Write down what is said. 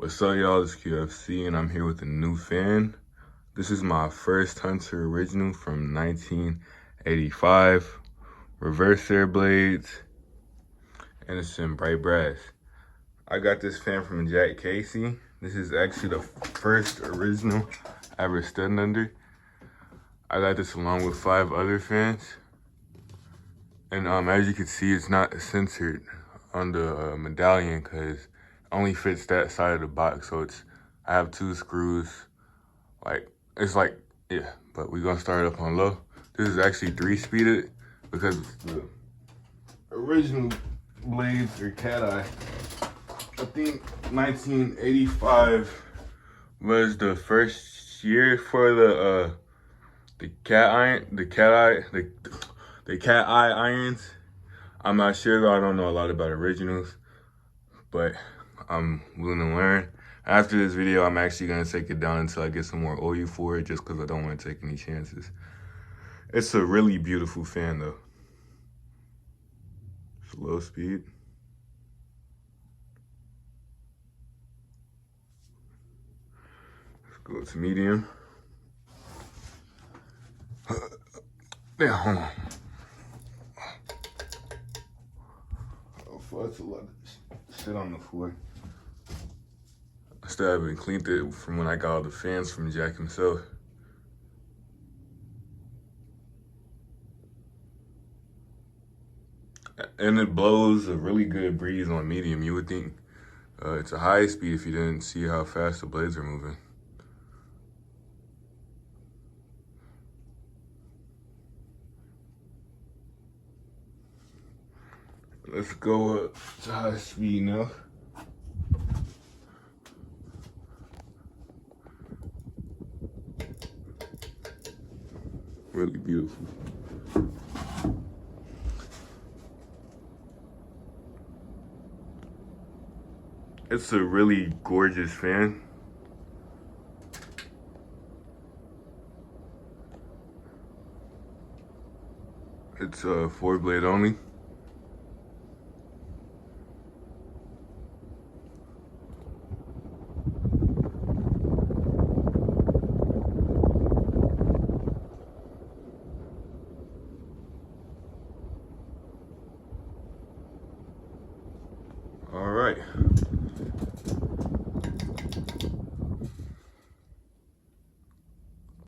What's up, y'all? It's QFC, and I'm here with a new fan. This is my first Hunter original from 1985. Reverse air blades, and it's in bright brass. I got this fan from Jack Casey. This is actually the first original I ever stood under. I got this along with 5 other fans. And as you can see, it's not censored on the medallion because it only fits that side of the box. So I have 2 screws. Yeah, but we're gonna start up on low. This is actually 3-speeded because the original blades are cat eye. I think 1985 was the first year for the cat eye irons. I'm not sure though. I don't know a lot about originals, but I'm willing to learn. After this video, I'm actually gonna take it down until I get some more oil for it, just because I don't want to take any chances. It's a really beautiful fan though. It's low speed. Let's go to medium. Damn, hold on. Oh, that's a lot of shit on the floor. I still haven't cleaned it from when I got all the fans from Jack himself. And it blows a really good breeze on medium. You would think it's a high speed if you didn't see how fast the blades are moving. Let's go up to high speed now. Really beautiful. It's a really gorgeous fan. It's a 4-blade only.